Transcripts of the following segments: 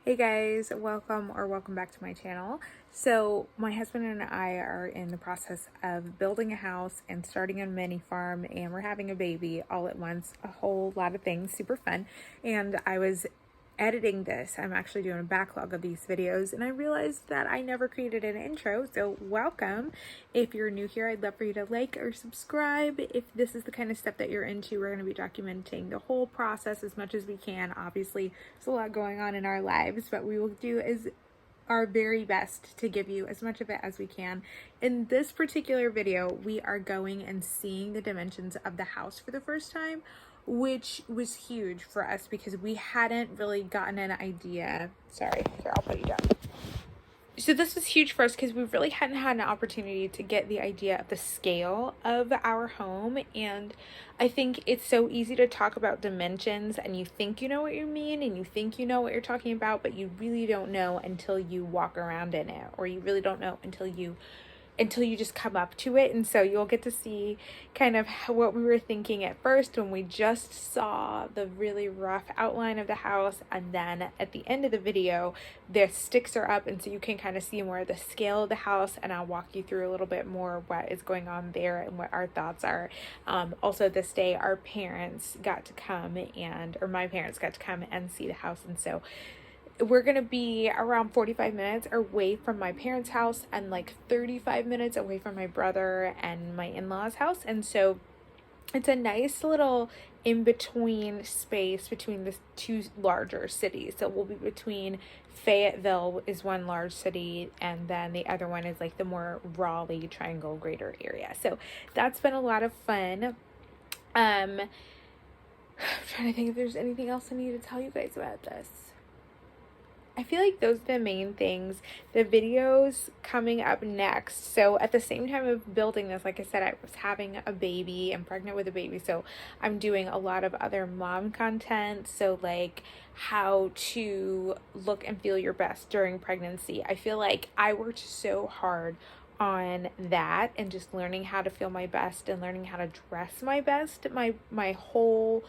Hey guys, welcome back to my channel. So my husband and I are in the process of building a house and starting a mini farm, and we're having a baby all at once, a whole lot of things, super fun. And I was editing this. I'm actually doing a backlog of these videos, and I realized that I never created an intro, so welcome. If you're new here, I'd love for you to like or subscribe. If this is the kind of stuff that you're into, we're going to be documenting the whole process as much as we can. Obviously, there's a lot going on in our lives, but we will do our very best to give you as much of it as we can. In this particular video, we are going and seeing the dimensions of the house for the first time, which was huge for us because we hadn't really gotten an idea. Sorry, here, I'll put you down. So this was huge for us because we really hadn't had an opportunity to get the idea of the scale of our home. And I think it's so easy to talk about dimensions and you think you know what you mean and you think you know what you're talking about, but you really don't know until you walk around in it, or you really don't know until you just come up to it. And so you'll get to see kind of what we were thinking at first when we just saw the really rough outline of the house, and then at the end of the video the sticks are up, and so you can kind of see more of the scale of the house, and I'll walk you through a little bit more what is going on there and what our thoughts are. Also this day our parents got to come or my parents got to come and see the house, and so we're going to be around 45 minutes away from my parents' house and like 35 minutes away from my brother and my in-laws' house. And so it's a nice little in-between space between the two larger cities. So we'll be between Fayetteville is one large city, and then the other one is like the more Raleigh Triangle Greater area. So that's been a lot of fun. I'm trying to think if there's anything else I need to tell you guys about this. I feel like those are the main things. The videos coming up next. So at the same time of building this, like I said, I was having a baby and pregnant with a baby. So I'm doing a lot of other mom content. So like how to look and feel your best during pregnancy. I feel like I worked so hard on that and just learning how to feel my best and learning how to dress my best, my whole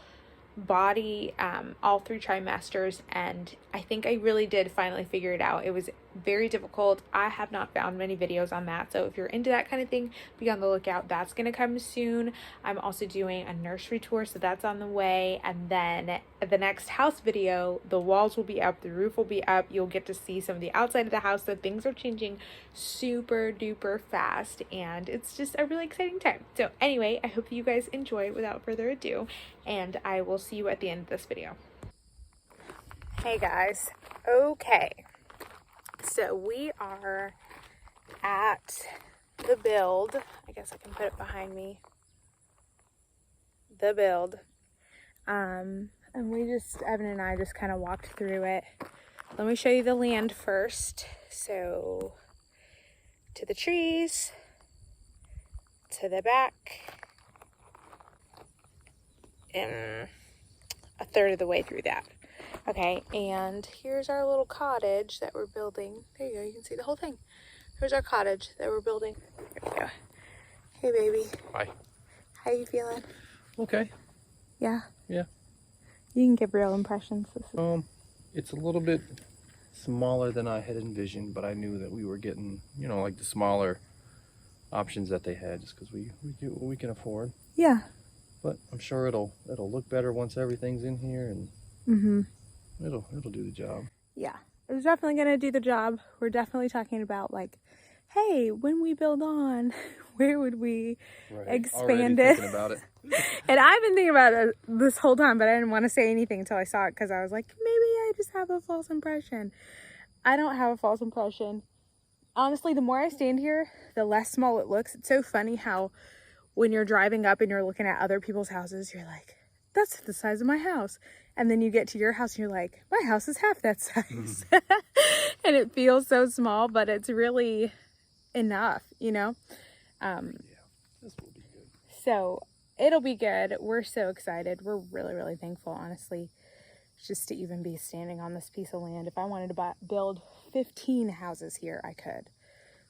body, all 3 trimesters, and I think I really did finally figure it out. It was very difficult. I have not found many videos on that, so if you're into that kind of thing, be on the lookout. That's gonna come soon. I'm also doing a nursery tour, so that's on the way, and then the next house video, the walls will be up, the roof will be up, you'll get to see some of the outside of the house. So things are changing super duper fast, and it's just a really exciting time. So anyway, I hope you guys enjoy without further ado, and I will see you at the end of this video. Hey guys, okay, so we are at the build. I guess I can put it behind me. The build. And Evan and I just kind of walked through it. Let me show you the land first. So to the trees, to the back, and a third of the way through that. Okay, and here's our little cottage that we're building. There you go, you can see the whole thing. Here's our cottage that we're building. There we go. Hey baby. Hi. How you feeling? Okay. Yeah? Yeah. You can give real impressions. It's a little bit smaller than I had envisioned, but I knew that we were getting, like the smaller options that they had, just because we get what we can afford. Yeah. But I'm sure it'll look better once everything's in here, and it'll do the job. Yeah, it's definitely gonna do the job. We're definitely talking about like, hey, when we build on, where would we expand it? Thinking about it. And I've been thinking about it this whole time, but I didn't want to say anything until I saw it, because I was like, maybe I just have a false impression. I don't have a false impression. Honestly, the more I stand here, the less small it looks. It's so funny how when you're driving up and you're looking at other people's houses, you're like, that's the size of my house. And then you get to your house and you're like, my house is half that size. And it feels so small, but it's really enough, Yeah, this will be good. So it'll be good. We're so excited. We're really, really thankful, honestly, just to even be standing on this piece of land. If I wanted to build 15 houses here, I could.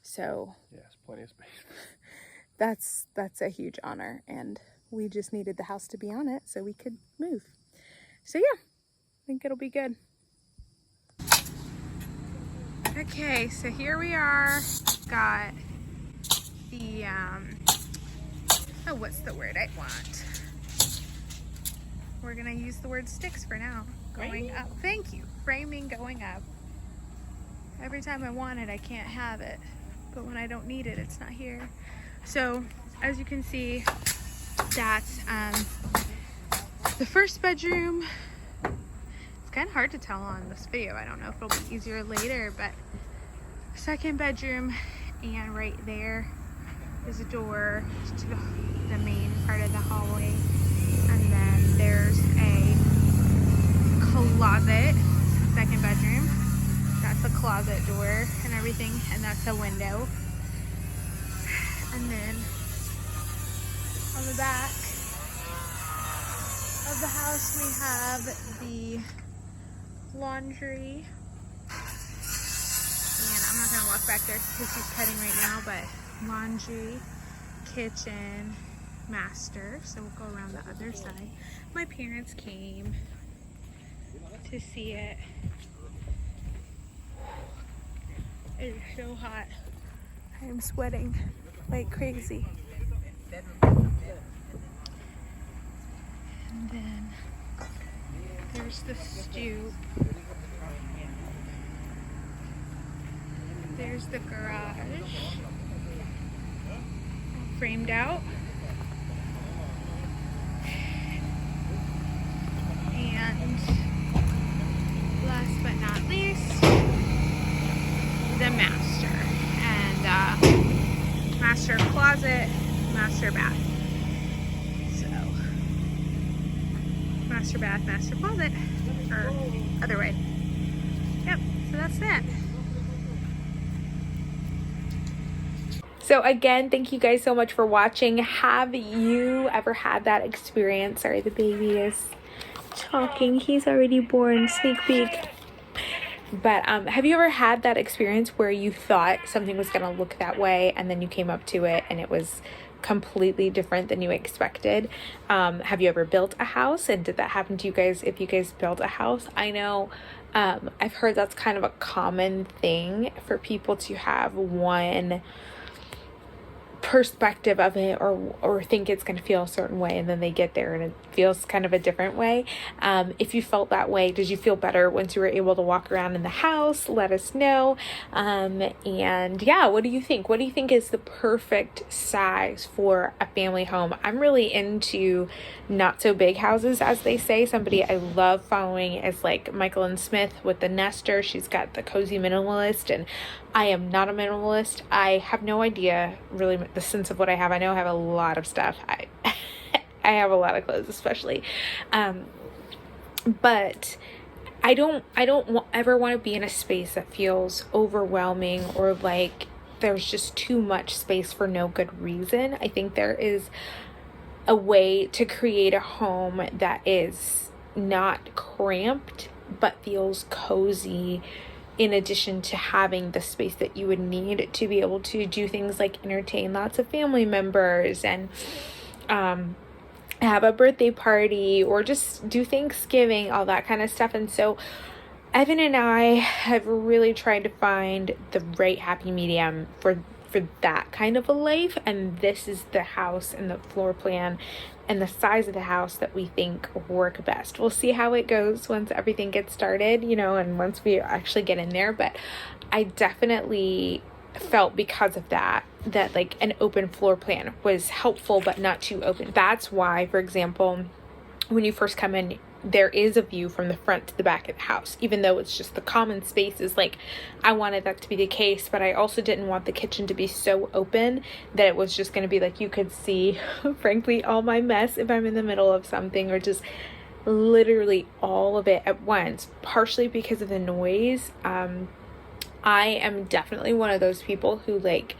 So yeah, it's plenty of space. That's a huge honor, and we just needed the house to be on it so we could move. So yeah, I think it'll be good. Okay, so here we are. Got the, oh, what's the word I want? We're gonna use the word sticks for now. Going up. Thank you. Framing going up. Every time I want it, I can't have it. But when I don't need it, it's not here. So, as you can see, that's the first bedroom. It's kind of hard to tell on this video. I don't know if it'll be easier later, but second bedroom, and right there is a door to the main part of the hallway. And then there's a closet, second bedroom. That's a closet door and everything, and that's a window. And then on the back of the house we have the laundry. And I'm not gonna walk back there because she's cutting right now, but laundry, kitchen, master. So we'll go around the other side. My parents came to see it. It is so hot. I am sweating like crazy. And then there's the stoop. There's the garage, framed out. And last but not least, the master. And master closet, master bath. So, master bath, master closet, or other way. Yep, so that's it. So again, thank you guys so much for watching. Have you ever had that experience? Sorry, the baby is talking. He's already born, sneak peek. But have you ever had that experience where you thought something was going to look that way and then you came up to it and it was completely different than you expected? Have you ever built a house, and did that happen to you guys if you guys built a house? I know I've heard that's kind of a common thing for people to have one perspective of it or think it's going to feel a certain way, and then they get there and it feels kind of a different way. If you felt that way, did you feel better once you were able to walk around in the house? Let us know. And yeah, what do you think? What do you think is the perfect size for a family home? I'm really into not so big houses, as they say. Somebody I love following is like Michael and Smith with the Nester. She's got the Cozy Minimalist, and I am not a minimalist. I have no idea really the sense of what I have. I know I have a lot of stuff. I have a lot of clothes, especially. But I don't ever want to be in a space that feels overwhelming or like there's just too much space for no good reason. I think there is a way to create a home that is not cramped but feels cozy, in addition to having the space that you would need to be able to do things like entertain lots of family members and have a birthday party or just do Thanksgiving, all that kind of stuff. And so Evan and I have really tried to find the right happy medium for that kind of a life, and this is the house and the floor plan and the size of the house that we think work best. We'll see how it goes once everything gets started, you know, and once we actually get in there. But I definitely felt because of that like an open floor plan was helpful, but not too open. That's why, for example, when you first come in, there is a view from the front to the back of the house, even though it's just the common spaces. Like, I wanted that to be the case, but I also didn't want the kitchen to be so open that it was just going to be like you could see, frankly, all my mess if I'm in the middle of something, or just literally all of it at once, partially because of the noise. I am definitely one of those people who, like,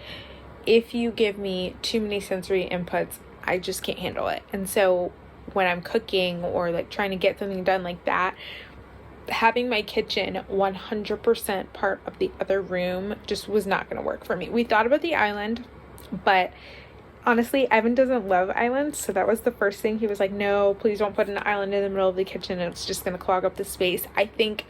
if you give me too many sensory inputs, I just can't handle it. And so when I'm cooking or like trying to get something done like that, having my kitchen 100% part of the other room just was not going to work for me. We thought about the island, but honestly, Evan doesn't love islands, so that was the first thing. He was like, no, please don't put an island in the middle of the kitchen. It's just going to clog up the space. I think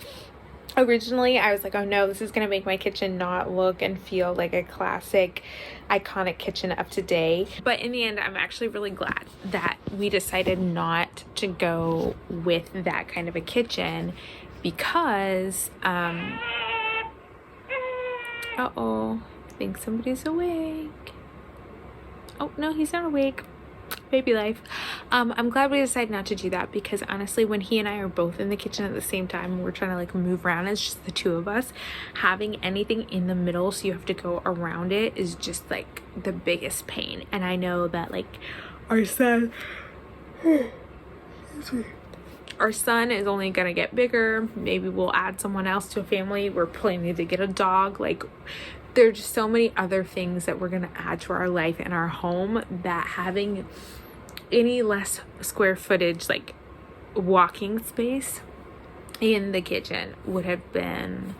Originally, I was like, oh no, this is going to make my kitchen not look and feel like a classic, iconic kitchen of today. But in the end, I'm actually really glad that we decided not to go with that kind of a kitchen because, uh-oh, I think somebody's awake. Oh, no, he's not awake. Baby life. I'm glad we decided not to do that because honestly, when he and I are both in the kitchen at the same time, we're trying to like move around, it's just the two of us. Having anything in the middle so you have to go around it is just like the biggest pain. And I know that like our son is only gonna get bigger. Maybe we'll add someone else to a family. We're planning to get a dog. Like, there are just so many other things that we're going to add to our life and our home that having any less square footage, like walking space in the kitchen would have been,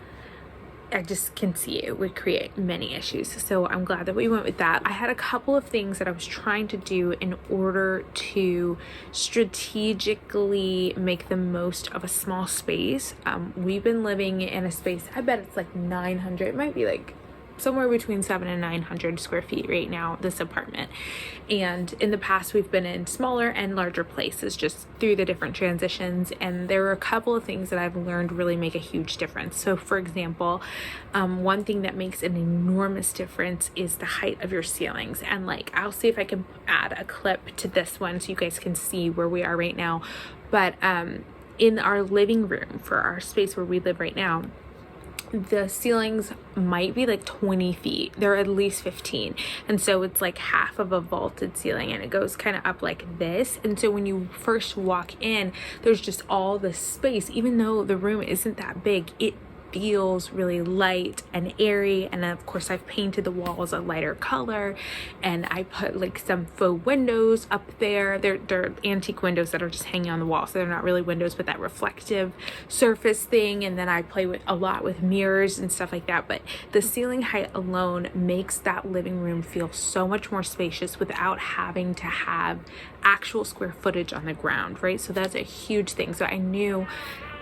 I just can see it would create many issues. So I'm glad that we went with that. I had a couple of things that I was trying to do in order to strategically make the most of a small space. We've been living in a space, I bet it's like 900, it might be like somewhere between 700 and 900 square feet right now, this apartment. And in the past, we've been in smaller and larger places just through the different transitions. And there are a couple of things that I've learned really make a huge difference. So for example, one thing that makes an enormous difference is the height of your ceilings. And like, I'll see if I can add a clip to this one so you guys can see where we are right now. But in our living room for our space where we live right now, the ceilings might be like 20 feet. They're at least 15. And so it's like half of a vaulted ceiling and it goes kind of up like this. And so when you first walk in, there's just all this space. Even though the room isn't that big, it feels really light and airy. And then of course I've painted the walls a lighter color and I put like some faux windows up there. They're antique windows that are just hanging on the wall, so they're not really windows but that reflective surface thing. And then I play with a lot with mirrors and stuff like that. But the ceiling height alone makes that living room feel so much more spacious without having to have actual square footage on the ground, right? So that's a huge thing. So I knew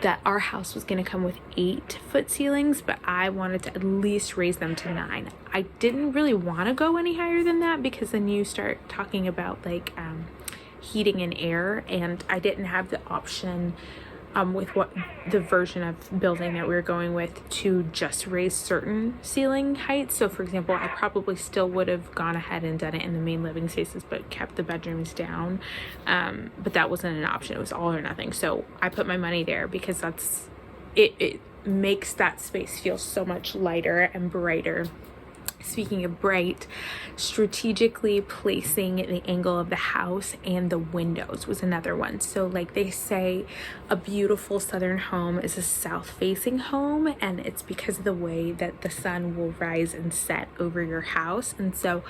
that our house was going to come with 8-foot ceilings, but I wanted to at least raise them to 9. I didn't really want to go any higher than that because then you start talking about like heating and air, and I didn't have the option with what the version of building that we were going with to just raise certain ceiling heights. So for example, I probably still would have gone ahead and done it in the main living spaces but kept the bedrooms down, but that wasn't an option. It was all or nothing. So I put my money there because that's it makes that space feel so much lighter and brighter. Speaking of bright, strategically placing the angle of the house and the windows was another one. So like they say, a beautiful southern home is a south-facing home, and it's because of the way that the sun will rise and set over your house. And so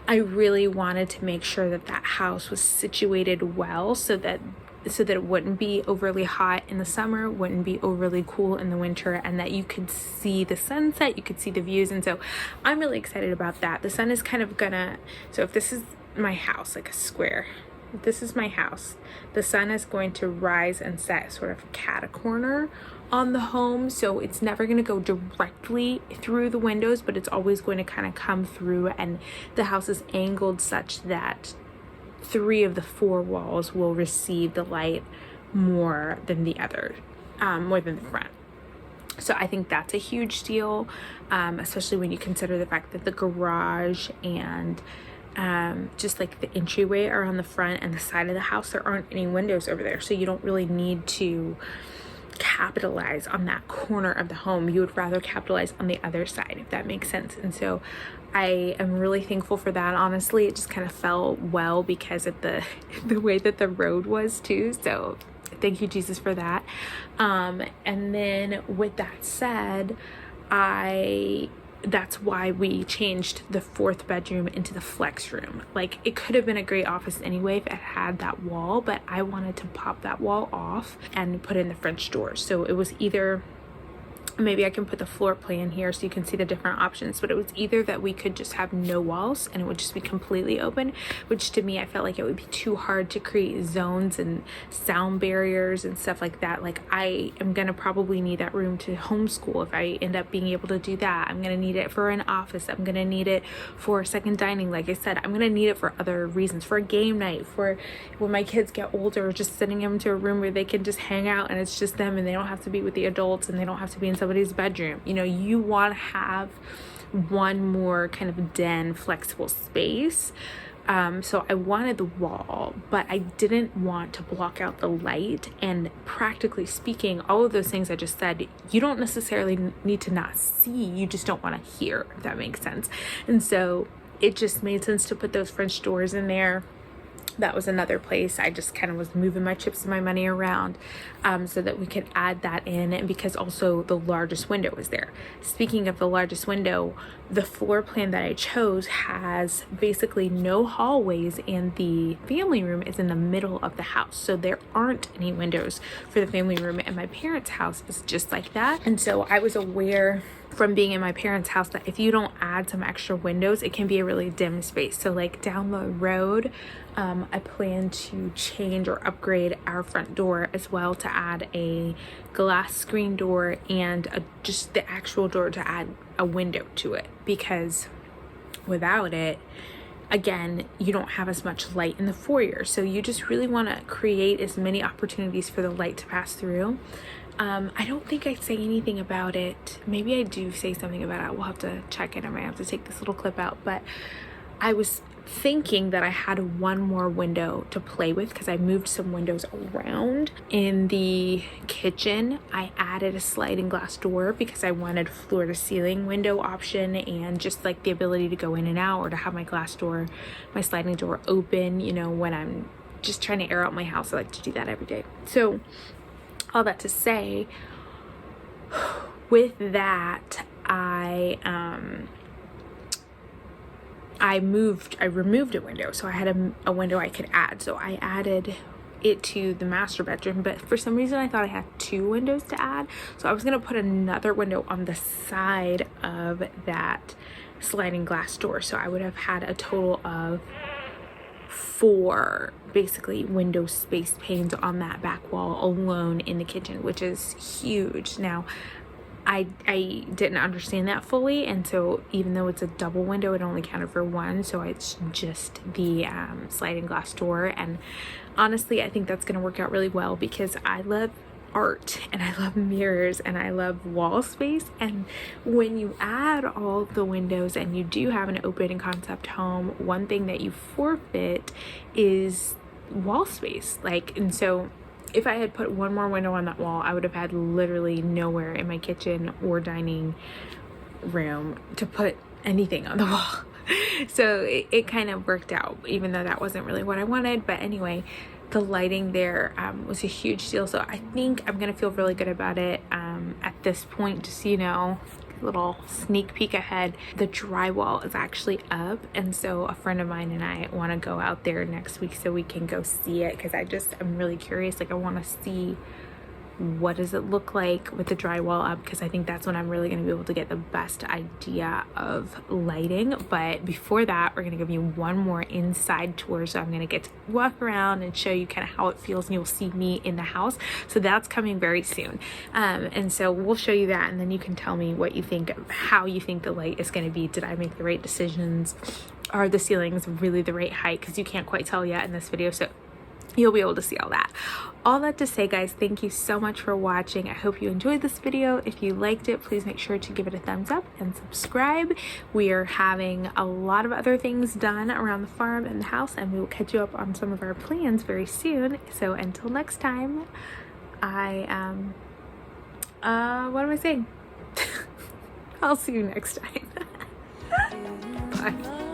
I really wanted to make sure that that house was situated well so that it wouldn't be overly hot in the summer, wouldn't be overly cool in the winter, and that you could see the sunset, you could see the views. And so I'm really excited about that. The sun is kind of gonna, so if this is my house, like a square, if this is my house, the sun is going to rise and set sort of cat-a-corner on the home. So it's never going to go directly through the windows, but it's always going to kind of come through, and the house is angled such that 3 of the 4 walls will receive the light more than the other, more than the front. So I think that's a huge deal, especially when you consider the fact that the garage and just like the entryway are on the front and the side of the house. There aren't any windows over there, so you don't really need to capitalize on that corner of the home. You would rather capitalize on the other side, if that makes sense. And so I am really thankful for that. Honestly, it just kind of fell well because of the way that the road was too. So thank you, Jesus, for that. And then with that said, that's why we changed the 4th bedroom into the flex room. Like, it could have been a great office anyway if it had that wall, but I wanted to pop that wall off and put in the French door. So it was either maybe I can put the floor plan here so you can see the different options, but it was either that we could just have no walls and it would just be completely open, which to me, I felt like it would be too hard to create zones and sound barriers and stuff like that. Like, I am gonna probably need that room to homeschool if I end up being able to do that. I'm gonna need it for an office. I'm gonna need it for second dining. Like I said, I'm gonna need it for other reasons, for a game night, for when my kids get older, just sending them to a room where they can just hang out and it's just them and they don't have to be with the adults and they don't have to be in somebody's bedroom. You know, you want to have one more kind of den flexible space. So I wanted the wall, but I didn't want to block out the light. And practically speaking, all of those things I just said, you don't necessarily need to not see, you just don't want to hear, if that makes sense. And so it just made sense to put those French doors in there. That was another place I just kind of was moving my chips and my money around, so that we could add that in, and because also the largest window was there. Speaking of the largest window, the floor plan that I chose has basically no hallways, and the family room is in the middle of the house, so there aren't any windows for the family room, and my parents' house is just like that. And so I was aware from being in my parents' house that if you don't add some extra windows, it can be a really dim space. So like down the road, I plan to change or upgrade our front door as well to add a glass screen door and just the actual door to add a window to it, because without it, again, you don't have as much light in the foyer. So you just really want to create as many opportunities for the light to pass through. I don't think I say anything about it. Maybe I do say something about it. We'll have to check it. I might have to take this little clip out, but I was thinking that I had one more window to play with because I moved some windows around. In the kitchen, I added a sliding glass door because I wanted floor to ceiling window option and just like the ability to go in and out, or to have my glass door, my sliding door open, you know, when I'm just trying to air out my house. I like to do that every day. So all that to say, with that, I removed a window, so I had a window I could add. So I added it to the master bedroom, but for some reason I thought I had 2 windows to add. So I was gonna put another window on the side of that sliding glass door. So I would have had a total of 4 basically window space panes on that back wall alone in the kitchen, which is huge. Now, I didn't understand that fully, and so even though it's a double window, it only counted for 1, so it's just the sliding glass door. And honestly, I think that's going to work out really well because I love art and I love mirrors and I love wall space, and when you add all the windows and you do have an open concept home, one thing that you forfeit is wall space. And so if I had put one more window on that wall, I would have had literally nowhere in my kitchen or dining room to put anything on the wall. So it kind of worked out, even though that wasn't really what I wanted. But anyway, the lighting there was a huge deal. So I think I'm going to feel really good about it at this point. Just, you know, little sneak peek ahead, the drywall is actually up, and so a friend of mine and I want to go out there next week so we can go see it, because I'm really curious. Like, I want to see what does it look like with the drywall up, because I think that's when I'm really going to be able to get the best idea of lighting. But before that, we're going to give you one more inside tour, so I'm going to get to walk around and show you kind of how it feels, and you'll see me in the house. So that's coming very soon, and so we'll show you that, and then you can tell me what you think, how you think the light is going to be. Did I make the right decisions? Are the ceilings really the right height? Because you can't quite tell yet in this video, so you'll be able to see all that. All that to say, guys, thank you so much for watching. I hope you enjoyed this video. If you liked it, please make sure to give it a thumbs up and subscribe. We are having a lot of other things done around the farm and the house, and we will catch you up on some of our plans very soon. So until next time, what am I saying? I'll see you next time. Bye.